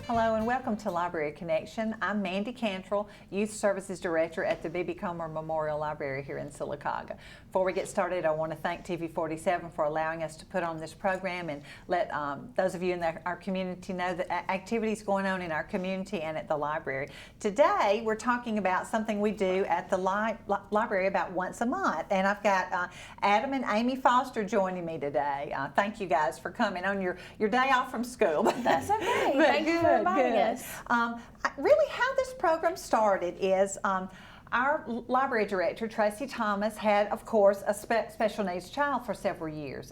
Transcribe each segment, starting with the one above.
Hello and welcome to Library Connection. I'm Mandy Cantrell, Youth Services Director at the B.B. Comer Memorial Library here in Sylacauga. Before we get started, I want to thank TV47 for allowing us to put on this program and let those of you in our community know the activities going on in our community and at the library. Today, we're talking about something we do at the library about once a month, and I've got Adam and Amy Foster joining me today. Thank you guys for coming on your day off from school. That's okay. Thank you for inviting us. Really, how this program started is our library director, Tracy Thomas, had, of course, a special needs child for several years,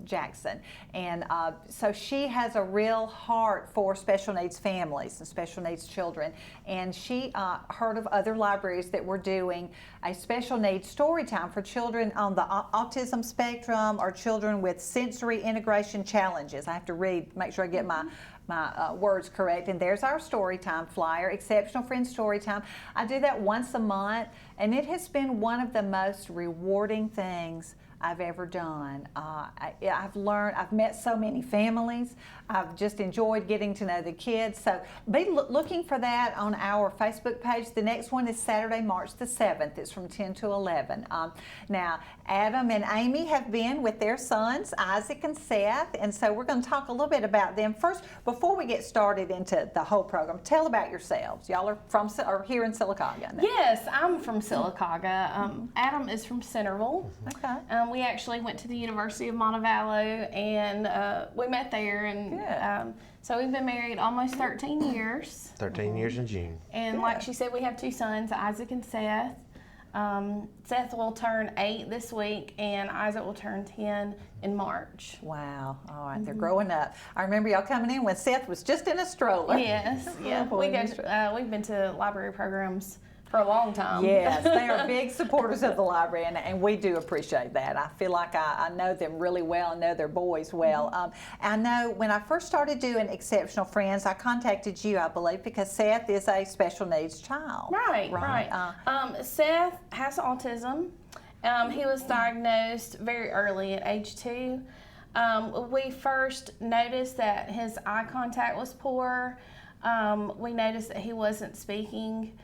Jackson. And so she has a real heart for special needs families and special needs children. And she heard of other libraries that were doing a special needs story time for children on the autism spectrum or children with sensory integration challenges. I have to make sure I get my words correct. And there's our story time flyer, Exceptional Friends Story Time. I do that once a month, and it has been one of the most rewarding things I've ever done. I've met so many families. I've just enjoyed getting to know the kids. So be looking for that on our Facebook page. The next one is Saturday, March the 7th. It's from 10 to 11. Now, Adam and Amy have been with their sons, Isaac and Seth, and so we're going to talk a little bit about them. First, before we get started into the whole program, tell about yourselves. Y'all are here in Sylacauga. Yes, I'm from Sylacauga. Adam is from Centerville. Okay. We actually went to the University of Montevallo, and we met there, and so we've been married almost 13 years. 13 years in June. And like she said, we have two sons, Isaac and Seth. Seth will turn 8 this week, and Isaac will turn 10 in March. Wow. All right, they're growing up. I remember y'all coming in when Seth was just in a stroller. Yes, yeah. We've been to library programs for a long time. Yes, they are big supporters of the library, and we do appreciate that. I feel like I know them really well and know their boys well. I know when I first started doing Exceptional Friends, I contacted you, I believe, because Seth is a special needs child. Right. Seth has autism. He was diagnosed very early at age 2. We first noticed that his eye contact was poor. We noticed that he wasn't speaking.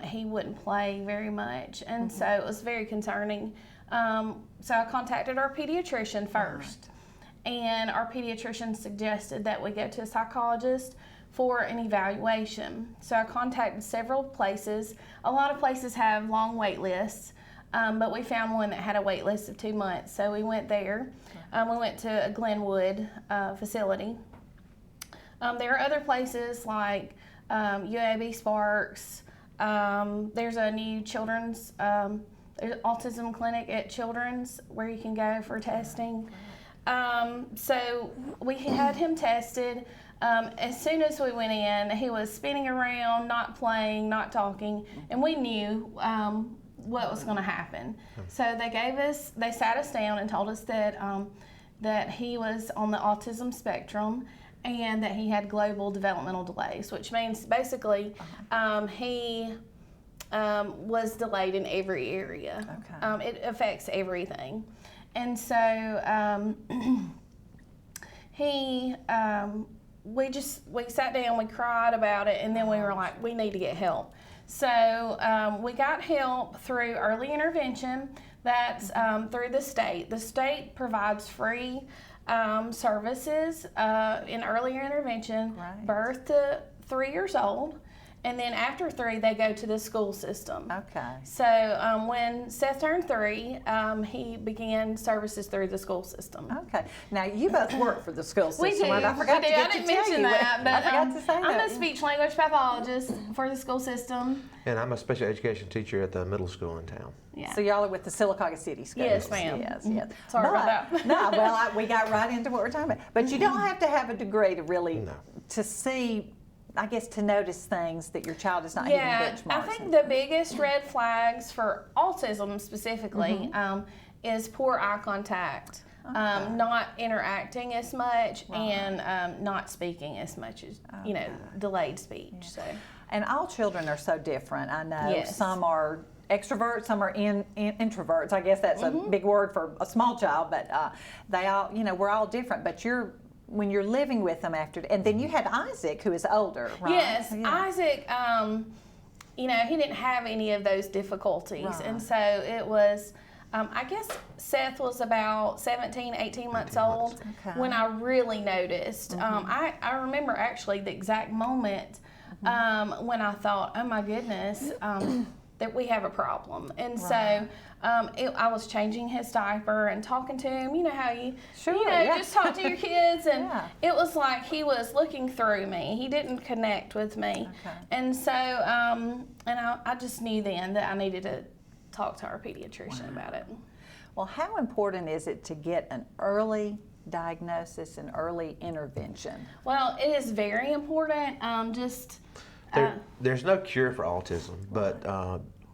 He wouldn't play very much, and so it was very concerning. So I contacted our pediatrician first, and our pediatrician suggested that we go to a psychologist for an evaluation. So I contacted several places. A lot of places have long wait lists, but we found one that had a wait list of 2 months, so we went there. We went to a Glenwood facility. There are other places like UAB Sparks. There's a new children's there's autism clinic at Children's where you can go for testing. So we had him tested. As soon as we went in, he was spinning around, not playing, not talking, and we knew what was going to happen. So they sat us down and told us that that he was on the autism spectrum, and that he had global developmental delays, which means basically he was delayed in every area. Okay. It affects everything. And so we sat down, we cried about it, and then we were like, we need to get help. So we got help through early intervention. That's through the state. The state provides free services in earlier intervention, birth to 3 years old, and then after 3 they go to the school system. Okay. So when Seth turned 3, he began services through the school system. Okay. Now you both work for the school system. We do. Right? I forgot to I didn't mention that, but I forgot to say that. I'm a speech language pathologist for the school system. And I'm a special education teacher at the middle school in town. Yeah. So y'all are with the Sylacauga City Schools. Yes, ma'am. Yes. Sorry about that. No, well, we got right into what we're talking about. But you don't have to have a degree to really to see, I guess, to notice things that your child is not hitting benchmarks. I think the biggest red flags for autism specifically is poor eye contact, not interacting as much, and not speaking as much as, delayed speech. Yeah. So. And all children are so different. I know some are extroverts, some are introverts. I guess that's a big word for a small child, but they all, we're all different. But you're when you're living with them after, and then you had Isaac, who is older, right? Yes, Yeah. Isaac, he didn't have any of those difficulties. Right. And so it was, I guess Seth was about 17, 18 months old Okay. when I really noticed. I remember actually the exact moment when I thought, oh my goodness, that we have a problem. And so I was changing his diaper and talking to him. You know how you, Sure, you just talk to your kids, and Yeah. it was like he was looking through me. He didn't connect with me. Okay. And so, and I just knew then that I needed to talk to our pediatrician about it. Well, how important is it to get an early diagnosis and early intervention? Well, it is very important. There's no cure for autism, but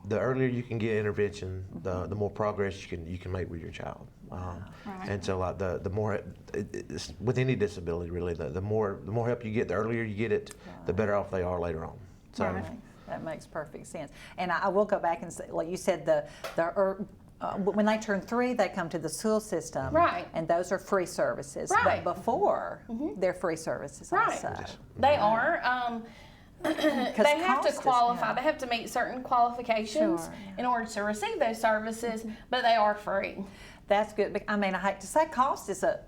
the earlier you can get intervention, the more progress you can make with your child. Right. And so, like the more it's, with any disability, really, the more help you get, the earlier you get it, the better off they are later on. So. Right. That makes perfect sense. And I will go back and say, like you said, when they turn 3, they come to the school system. Right. And those are free services. Right. But before, they're free services Right. also. They are. They have to cost is- qualify. yeah. They have to meet certain qualifications Sure, in order to receive those services, but they are free. That's good. But, I mean, I hate to say cost is a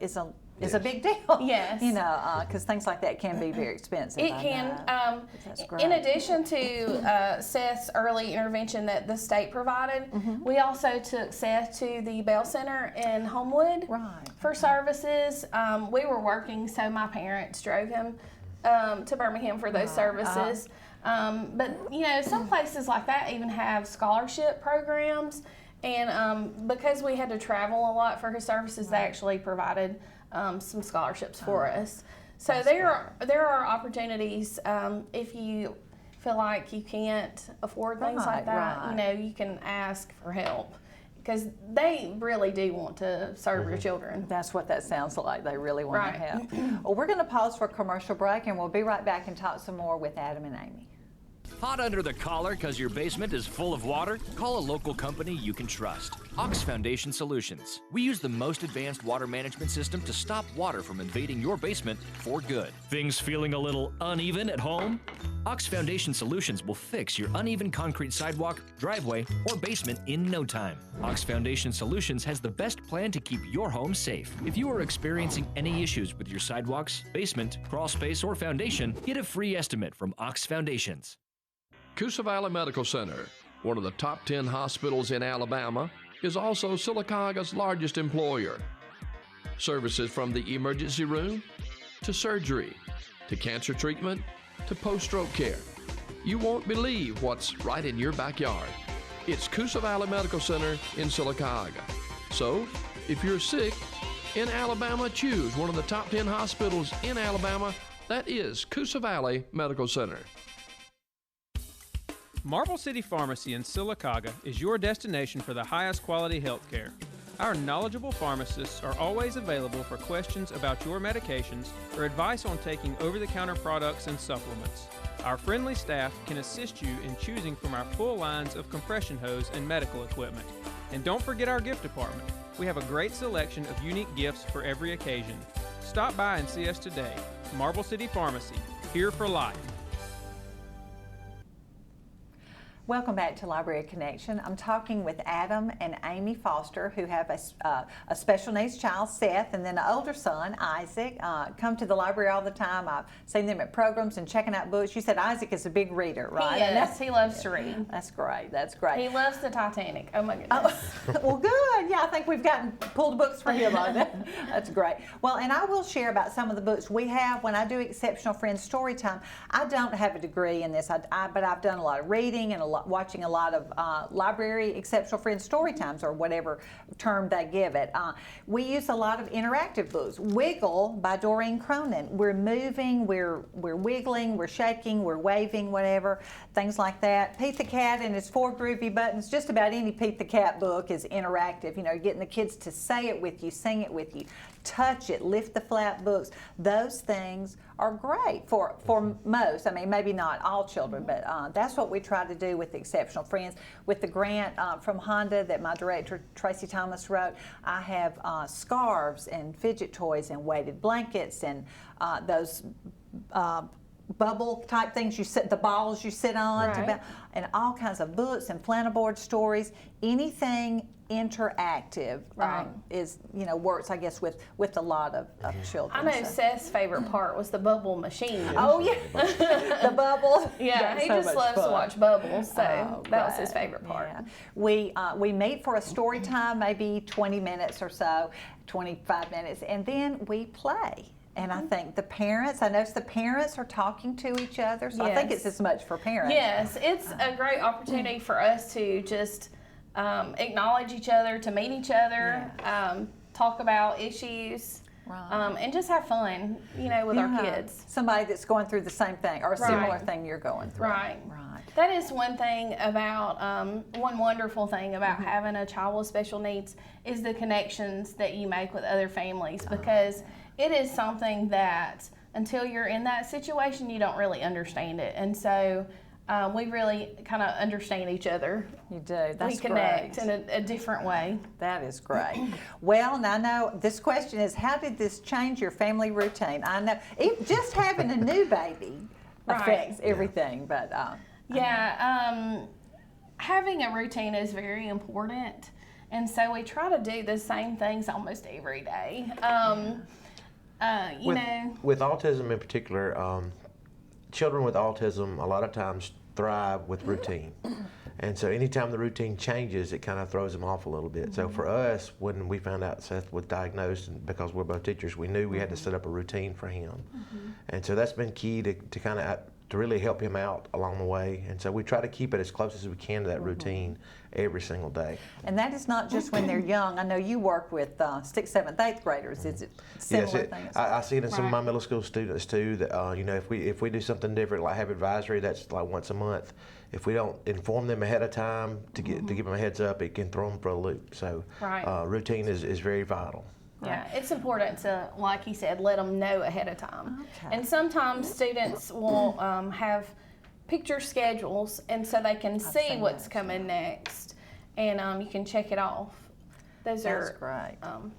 Yes. big deal. Yes. You know, because things like that can be very expensive. It I can. know. That's great. In addition to Seth's early intervention that the state provided, we also took Seth to the Bell Center in Homewood Right. for services. We were working, so my parents drove him to Birmingham for those services. But some places like that even have scholarship programs, and because we had to travel a lot for his services, they actually provided some scholarships for us. So there are opportunities if you feel like you can't afford things like Right, that. You can ask for help because they really do want to serve your children. That's what that sounds like. They really want Right. to help. Well, we're going to pause for a commercial break, and we'll be right back and talk some more with Adam and Amy. Hot under the collar because your basement is full of water? Call a local company you can trust. Ox Foundation Solutions. We use the most advanced water management system to stop water from invading your basement for good. Things feeling a little uneven at home? Ox Foundation Solutions will fix your uneven concrete sidewalk, driveway, or basement in no time. Ox Foundation Solutions has the best plan to keep your home safe. If you are experiencing any issues with your sidewalks, basement, crawl space, or foundation, get a free estimate from Ox Foundations. Coosa Valley Medical Center, one of the top 10 hospitals in Alabama, is also Sylacauga's largest employer. Services from the emergency room, to surgery, to cancer treatment, to post-stroke care. You won't believe what's right in your backyard. It's Coosa Valley Medical Center in Sylacauga. So, if you're sick in Alabama, choose one of the top 10 hospitals in Alabama. That is Coosa Valley Medical Center. Marble City Pharmacy in Sylacauga is your destination for the highest quality health care. Our knowledgeable pharmacists are always available for questions about your medications or advice on taking over-the-counter products and supplements. Our friendly staff can assist you in choosing from our full lines of compression hose and medical equipment. And don't forget our gift department. We have a great selection of unique gifts for every occasion. Stop by and see us today. Marble City Pharmacy, here for life. Welcome back to Library Connection. I'm talking with Adam and Amy Foster, who have a special needs child, Seth, and then an older son, Isaac. Come to the library all the time. I've seen them at programs and checking out books. You said Isaac is a big reader, right? He is. He loves to read. That's great. That's great. He loves the Titanic. Oh my goodness. Well, good. Yeah, I think we've pulled books for him on that. That's great. Well, and I will share about some of the books we have. When I do Exceptional Friends Storytime, I don't have a degree in this, but I've done a lot of reading and watching a lot of library Exceptional Friends Storytimes, or whatever term they give it. We use a lot of interactive books. Wiggle by Doreen Cronin. We're moving, we're wiggling, we're shaking, we're waving, whatever, things like that. Pete the Cat and his 4 groovy buttons. Just about any Pete the Cat book is interactive. You know, getting the kids to say it with you, sing it with you, touch it, lift the flap books. Those things are great for most. I mean, maybe not all children, but that's what we try to do with Exceptional Friends. With the grant from Honda that my director, Tracy Thomas, wrote, I have scarves and fidget toys and weighted blankets and those bubble type things the balls you sit on, Right. and all kinds of books and flannel board stories. Anything interactive Right. is works, I guess, with a lot of children. I know so. Seth's favorite part was the bubble machine. Oh yeah, the bubbles. Yeah, That's he so just much loves to fun. watch bubbles, so Oh, that was his great. favorite part. Yeah. We meet for a story time, maybe 20 minutes or so, 25 minutes, and then we play. And I think I notice the parents are talking to each other, so I think Yes. it's as much for parents. Yes, it's a great opportunity for us to just acknowledge each other, to meet each other, talk about issues, Right. and just have fun, with our Yeah. kids. Somebody that's going through the same thing or a Right. similar thing you're going through. Right. Right. That is one thing about, one wonderful thing about Mm-hmm. having a child with special needs is the connections that you make with other families, because it is something that until you're in that situation, you don't really understand it. And so we really kind of understand each other. You do. That's We connect great. in a different way. That is great. Well, and I know this question is, how did this change your family routine? I know just having a new baby Right. affects everything, but Having a routine is very important. And so we try to do the same things almost every day. With autism in particular, children with autism a lot of times thrive with routine. And so anytime the routine changes, it kind of throws them off a little bit. So for us, when we found out Seth was diagnosed, and because we're both teachers, we knew we had to set up a routine for him. And so that's been key to kind of to really help him out along the way. And so we try to keep it as close as we can to that routine every single day. and that is not just when they're young. I know you work with 6th, 7th, 8th graders. Is it similar Yes, thing? I see it in some of my Right. middle school students too. That if we do something different, like have advisory, that's like once a month. If we don't inform them ahead of time to give them a heads up, it can throw them for a loop. So Right. routine is very vital. Yeah, it's important to, like he said, let them know ahead of time. Okay. And sometimes students will have picture schedules, and so they can see seen what's those, coming next, and you can check it off. Those That's are great.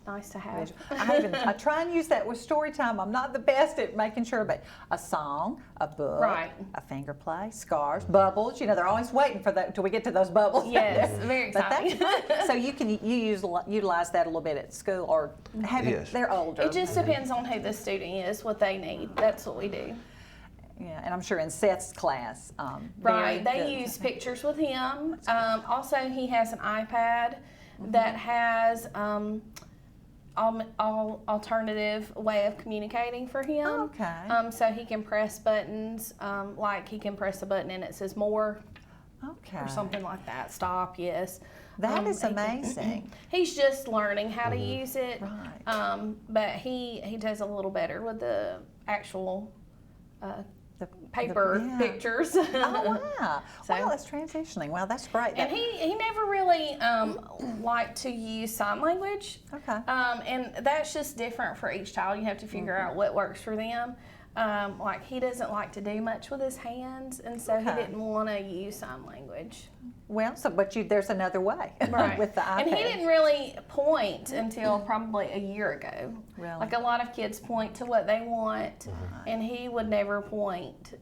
nice to have. I try and use that with story time. I'm not the best at making sure, but a song, a book, Right. a finger play, scarves, bubbles. They're always waiting for that till we get to those bubbles. Yes, very But exciting. so utilize that a little bit at school, or Yes. they're older. It just depends on who the student is, what they need. That's what we do. Yeah, and I'm sure in Seth's class, Right, very they good. use pictures with him. Also, he has an iPad that has alternative way of communicating for him. Okay. So he can press buttons, like he can press a button and it says more Okay. or something like that. Stop, yes. That is he can- amazing. He's just learning how to use it. Right. But he does a little better with the actual The paper yeah. pictures. Oh wow! So- Wow, that's transitioning. Wow, that's great. And he never really liked to use sign language. Okay. And that's just different for each child. You have to figure out what works for them. Like he doesn't like to do much with his hands, and so he Okay. didn't want to use sign language. Well, but there's another way Right. with the iPad. And he didn't really point until probably a year ago. Really? Like a lot of kids point to what they want, and he would never point.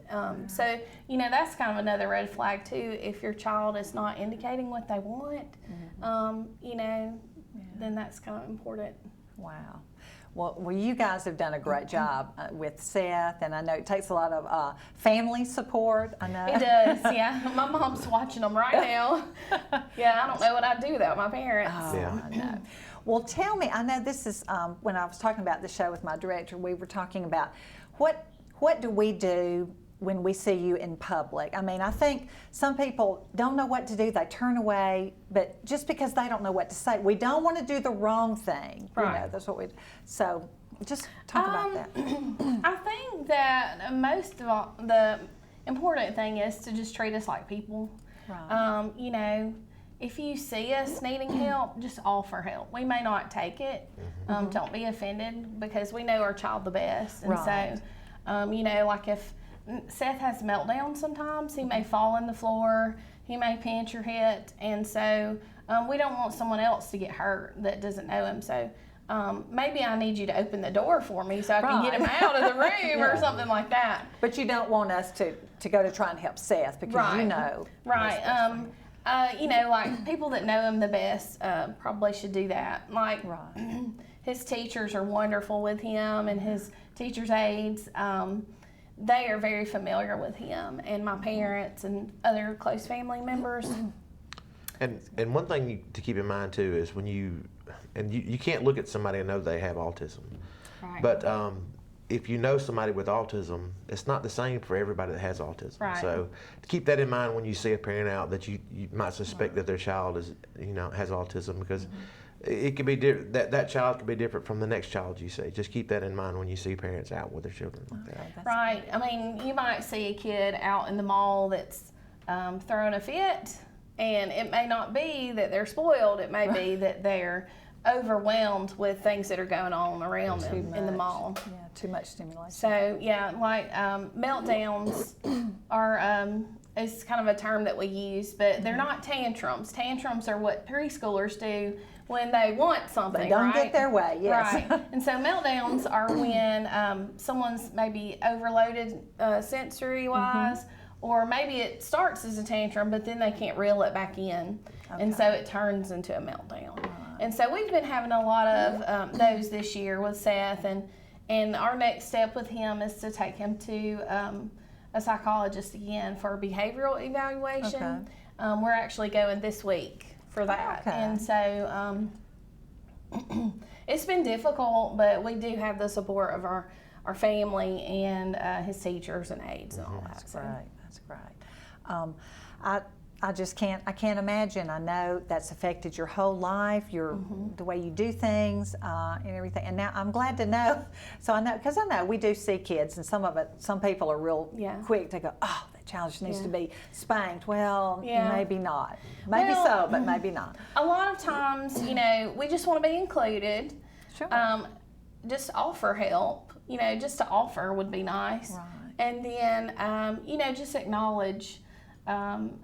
So, that's kind of another red flag too. If your child is not indicating what they want, then that's kind of important. Wow. Well, you guys have done a great job with Seth, and I know it takes a lot of family support. I know It does, yeah. My mom's watching them right now. Yeah, I don't know what I'd do without my parents. Oh, Yeah. I know. Well, tell me. I know this is when I was talking about the show with my director. We were talking about what do we do when we see you in public? I mean, I think some people don't know what to do. They turn away, but just because they don't know what to say, we don't want to do the wrong thing. Right. That's what we. So, just talk about that. I think that most of all, the important thing is to just treat us like people. Right. If you see us needing help, just offer help. We may not take it. Don't be offended, because we know our child the best. And Right. so, like if Seth has meltdowns sometimes, he may fall on the floor. he may pinch or hit, and so we don't want someone else to get hurt that doesn't know him. So maybe I need you to open the door for me so I can get him out of the room or something like that. But you don't want us to go to try and help Seth because you know. Right. You know, like people that know him the best probably should do that. Like his teachers are wonderful with him, and his teachers' aides. They are very familiar with him, and my parents and other close family members. And one thing to keep in mind too is when you can't look at somebody and know they have autism. Right. But if you know somebody with autism, it's not the same for everybody that has autism. Right. So to keep that in mind when you see a parent out that you might suspect that their child is has autism, because it could be that child could be different from the next child you see. Just keep that in mind when you see parents out with their children like that. Right. I mean, you might see a kid out in the mall that's throwing a fit, and it may not be that they're spoiled. It may be that they're overwhelmed with things that are going on around them in the mall. Yeah, too much stimulation. So yeah, like meltdowns are is kind of a term that we use, but they're not tantrums. Tantrums are what preschoolers do when they want something. They don't right? get their way. Yes. Right. And so meltdowns are when someone's maybe overloaded sensory-wise, or maybe it starts as a tantrum, but then they can't reel it back in, and so it turns into a meltdown. And so we've been having a lot of those this year with Seth, and our next step with him is to take him to a psychologist again for behavioral evaluation. Okay. We're actually going this week for that. Okay. And so it's been difficult, but we do have the support of our family and his teachers and aides and all that. That's great. That's great. I just can't imagine. I know that's affected your whole life, the way you do things and everything. And now I'm glad to know. So I know, because I know we do see kids, and some people are real quick to go, oh, that child just needs to be spanked. Well, maybe not. Maybe so, but maybe not. A lot of times, we just want to be included. Sure. Just offer help. Just to offer would be nice. Right. And then, just acknowledge.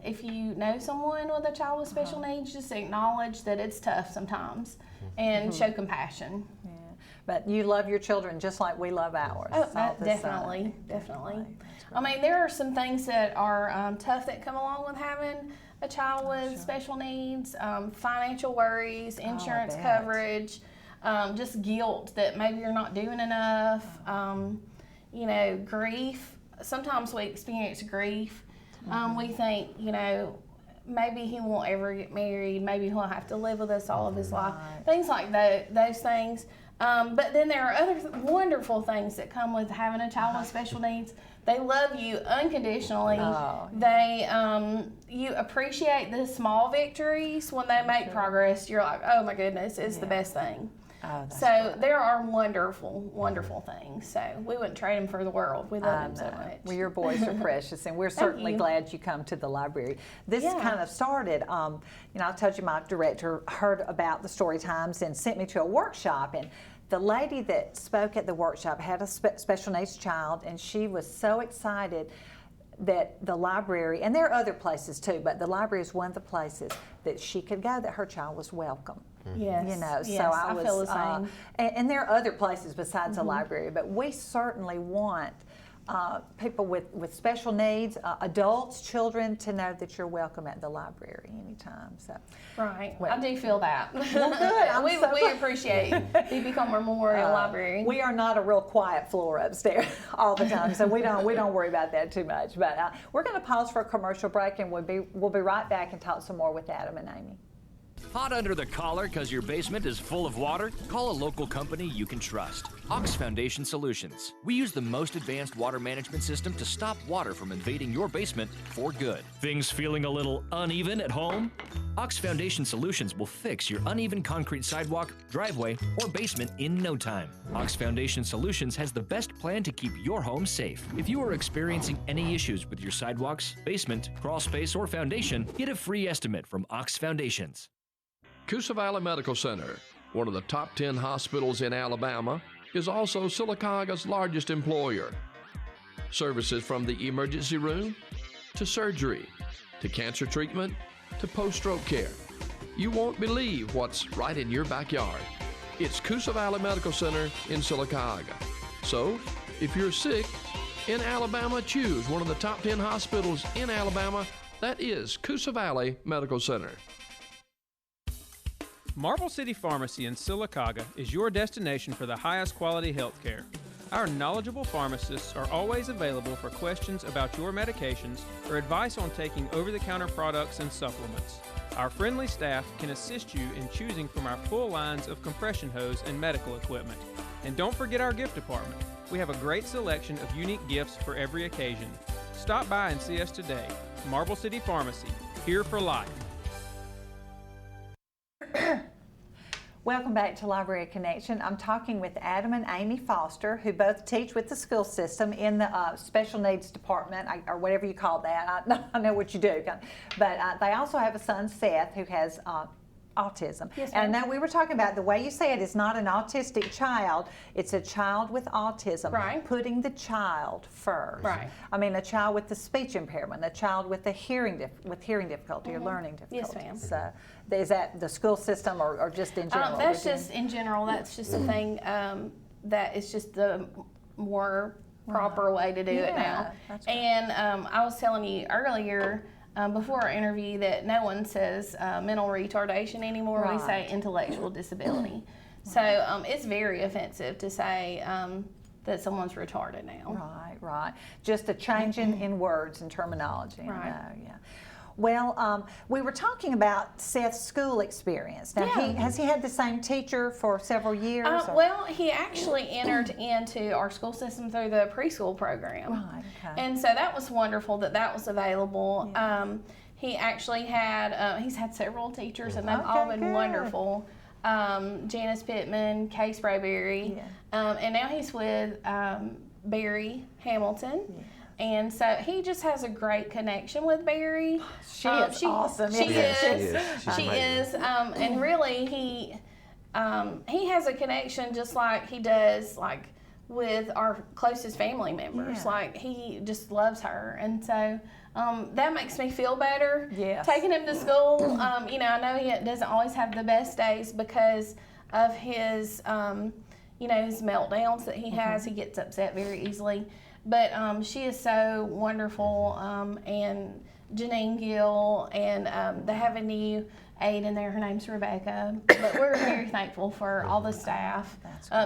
If you know someone with a child with special needs, just acknowledge that it's tough sometimes and show compassion. Yeah. But you love your children just like we love ours. Oh, all the definitely. same. Definitely. That's I mean, there are some things that are tough that come along with having a child with special needs, financial worries, insurance coverage, just guilt that maybe you're not doing enough, grief. Sometimes we experience grief. We think, maybe he won't ever get married. Maybe he'll have to live with us all of his life. Things like those things. But then there are other wonderful things that come with having a child with special needs. They love you unconditionally. You appreciate the small victories when they make progress. You're like, oh my goodness, it's the best thing. So there are wonderful, wonderful things. So we wouldn't trade them for the world. We love them so much. Well, your boys are precious, and we're certainly glad you come to the library. This kind of started, I told you my director heard about the story times and sent me to a workshop, and the lady that spoke at the workshop had a special needs child, and she was so excited that the library, and there are other places too, but the library is one of the places that she could go that her child was welcome. Yes. So I was, feel the same. And there are other places besides the library, but we certainly want people with special needs, adults, children, to know that you're welcome at the library anytime. So. Right. I do feel that. Well, good. We appreciate the Beacomber Memorial Library. We are not a real quiet floor upstairs all the time, so we don't worry about that too much. But we're going to pause for a commercial break, and we'll be right back and talk some more with Adam and Amy. Hot under the collar because your basement is full of water? Call a local company you can trust. Ox Foundation Solutions. We use the most advanced water management system to stop water from invading your basement for good. Things feeling a little uneven at home? Ox Foundation Solutions will fix your uneven concrete sidewalk, driveway, or basement in no time. Ox Foundation Solutions has the best plan to keep your home safe. If you are experiencing any issues with your sidewalks, basement, crawl space, or foundation, get a free estimate from Ox Foundations. Coosa Valley Medical Center, one of the top 10 hospitals in Alabama, is also Sylacauga's largest employer. Services from the emergency room to surgery, to cancer treatment to post-stroke care. You won't believe what's right in your backyard. It's Coosa Valley Medical Center in Sylacauga. So, if you're sick in Alabama, choose one of the top 10 hospitals in Alabama. That is Coosa Valley Medical Center. Marble City Pharmacy in Sylacauga is your destination for the highest quality health care. Our knowledgeable pharmacists are always available for questions about your medications or advice on taking over-the-counter products and supplements. Our friendly staff can assist you in choosing from our full lines of compression hose and medical equipment. And don't forget our gift department. We have a great selection of unique gifts for every occasion. Stop by and see us today. Marble City Pharmacy, here for life. Welcome back to Library Connection. I'm talking with Adam and Amy Foster, who both teach with the school system in the special needs department, or whatever you call that. I know what you do. But they also have a son, Seth, who has autism. Yes, and ma'am. now we were talking about the way you say it is not an autistic child, it's a child with autism. Right. Putting the child first. Right. I mean, a child with the speech impairment, a child with the hearing difficulty or learning Yes, difficulty. ma'am. So is that the school system or just in general? That's just in general. That's just a thing that is just the more proper way to do it Yeah, now. that's right. And I was telling you earlier before our interview that no one says mental retardation anymore. We say Right. intellectual disability. So it's very offensive to say that someone's retarded now. Right. Just a change in words and terminology. I Right. know, yeah. Well, we were talking about Seth's school experience. Now, Yeah. has he had the same teacher for several years? or- Well, he actually entered into our school system through the preschool program. Right, okay. And so that was wonderful that was available. He actually had, he's had several teachers and they've all Okay, been good. wonderful. Janice Pittman, Kay Sprayberry, and now he's with Barry Hamilton. And so he just has a great connection with Barry. She is awesome, She isn't is. She's She amazing. is. And really, he has a connection just like he does, like with our closest family members. Yeah. Like he just loves her, and so that makes me feel better. Yes. Taking him to school. You know, I know he doesn't always have the best days because of his, you know, his meltdowns that he has. He gets upset very easily. But she is so wonderful, and Janine Gill, and they have a new aide in there. Her name's Rebecca. But we're very thankful for all the staff.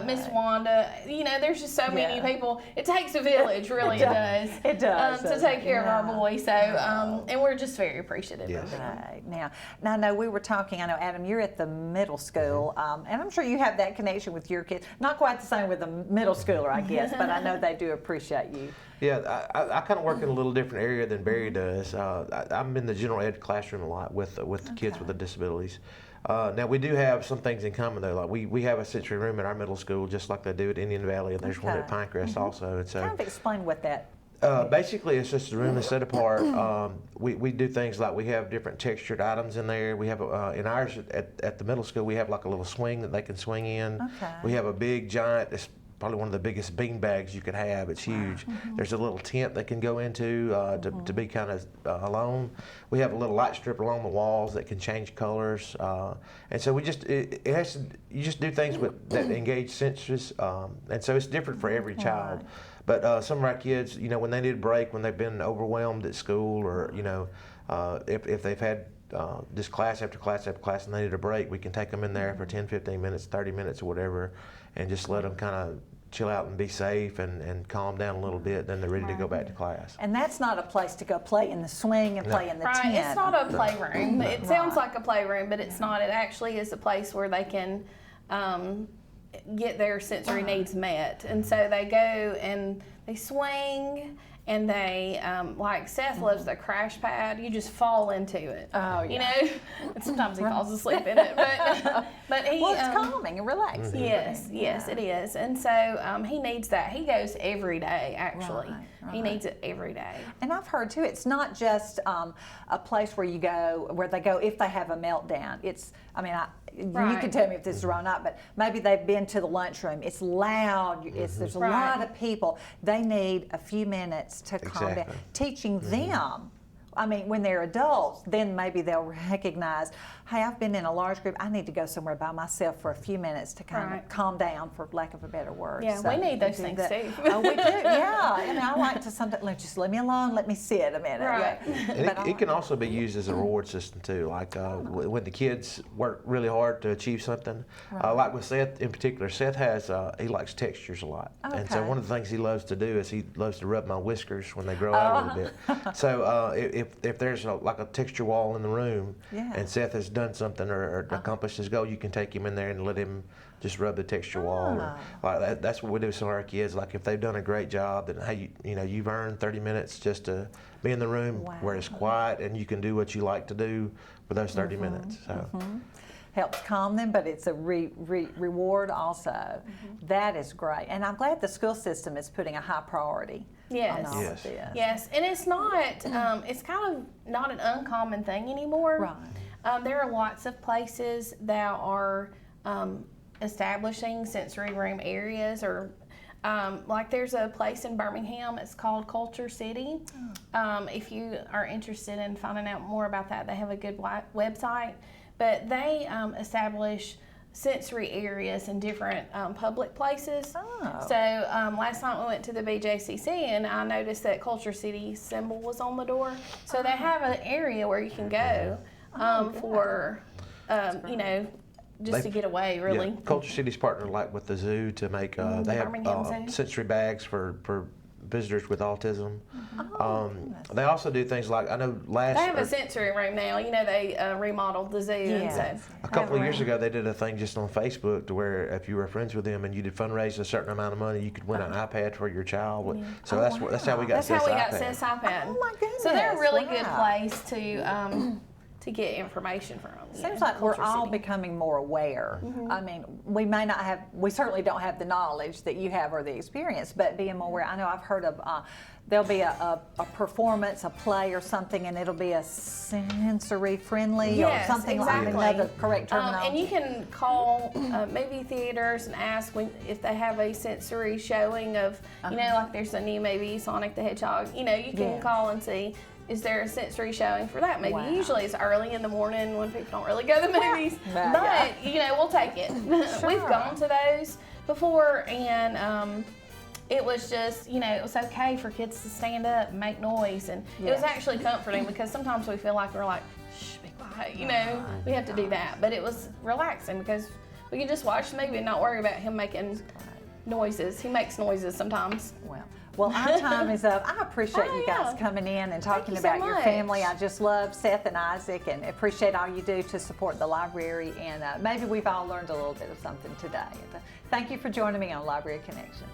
Miss Wanda. You know, there's just so many Yeah. people. It takes a village, really. It does. It does, to doesn't take it? care of our Yeah. boy. So, and we're just very appreciative Yes. of him. Right. Now, I know we were talking, I know, Adam, you're at the middle school, and I'm sure you have that connection with your kids. Not quite the same with a middle schooler, I guess, but I know they do appreciate you. Yeah, I kind of work in a little different area than Barry does. I'm in the general ed classroom a lot with the kids with the disabilities. Now we do have some things in common though. Like we have a sensory room at our middle school, just like they do at Indian Valley, and there's one at Okay. Pinecrest also. And so Kind of explain what that. basically, it's just a room that's set apart. We do things like we have different textured items in there. We have in ours at the middle school, we have like a little swing that they can swing in. Okay. We have a big giant. It's probably one of the biggest bean bags you could have. It's huge. There's a little tent they can go into to be kind of alone. We have a little light strip along the walls that can change colors, and so we just it has to, you just do things that engage senses, and so it's different for every child. But some of our kids, you know, when they need a break, when they've been overwhelmed at school, or you know, if they've had just class after class after class and they need a break, we can take them in there for 10, 15 minutes, 30 minutes or whatever, and just let them kind of chill out and be safe and calm down a little bit. Then they're ready to go back to class. And that's not a place to go play in the swing and play in the Right, tent. it's not a playroom. It sounds like a playroom, but it's not. It actually is a place where they can get their sensory needs met. And so they go and they swing, and they, like Seth loves the crash pad. You just fall into it. Oh, You yeah. know? And sometimes he falls asleep in it. But he, Well, it's calming and relaxing. yes, it is. And so he needs that. He goes every day, actually. He needs it every day. And I've heard too, it's not just a place where they go if they have a meltdown. It's, I mean, you Right. can tell me if this is wrong or not, but maybe they've been to the lunchroom. It's loud. There's a lot Right. of people. They need a few minutes to calm down. Exactly. Teaching them I mean, when they're adults, then maybe they'll recognize, hey, I've been in a large group. I need to go somewhere by myself for a few minutes to kind Right. of calm down, for lack of a better word. Yeah, we need those do things that. too. Oh, we do, yeah. And I like to sometimes, just let me alone, let me sit a minute. Right. Yeah. And But I it like can that. also be used as a reward system too. Like when the kids work really hard to achieve something, like with Seth in particular. Seth has he likes textures a lot, and so Okay. one of the things he loves to do is he loves to rub my whiskers when they grow out a little bit. So if there's like a texture wall in the room, Yeah. and Seth has done something or accomplished his goal, you can take him in there and let him just rub the texture wall. Or, like that's what we do with some of our kids. Like if they've done a great job, then hey, you've earned 30 minutes just to be in the room where it's quiet and you can do what you like to do for those 30 minutes. So. Helps calm them, but it's a reward also. That is great. And I'm glad the school system is putting a high priority Yes. on all Yes. of this. Yes, and it's not, it's kind of not an uncommon thing anymore. Right. There are lots of places that are establishing sensory room areas, or like there's a place in Birmingham, it's called Culture City. If you are interested in finding out more about that, they have a good website. But they establish sensory areas in different public places. Oh. So last night we went to the BJCC and I noticed that Culture City symbol was on the door. So they have an area where you can go for, just to get away, really. Yeah. Culture City's partnered like with the zoo to make they have Birmingham Zoo. sensory bags for visitors with autism. Oh, They also do things like I know last They have a sensory room now. They remodeled the zoo, Yes. and so a couple of years have a room. ago they did a thing just on Facebook to where if you were friends with them and you did fundraise a certain amount of money, you could win an iPad for your child. So that's how we got That's how we got iPad. Seth's iPad. Oh my goodness! So they're a really good wow. place to get information from. Seems like we're Culture all City. becoming more aware. I mean, we certainly don't have the knowledge that you have or the experience, but being more aware. I know I've heard of, there'll be a performance, a play or something, and it'll be a sensory friendly Yes, or something exactly. like another correct terminology. And you can call movie theaters and ask if they have a sensory showing of, like there's a new movie, Sonic the Hedgehog. You can Yes. call and see, is there a sensory showing for that movie? Wow. Usually it's early in the morning when people don't really go to the movies. Well, But, yeah. we'll take it. We've Sure. gone to those before, and it was just, it was okay for kids to stand up and make noise. And it was Yes. actually comforting because sometimes we feel like we're like, shh, be quiet, we have to do that. But it was relaxing because we could just watch the movie and not worry about him making noises. He makes noises sometimes. Well, our time is up. I appreciate Oh, you guys yeah. coming in and talking you so about your much. family. I just love Seth and Isaac and appreciate all you do to support the library. And maybe we've all learned a little bit of something today. Thank you for joining me on Library Connection.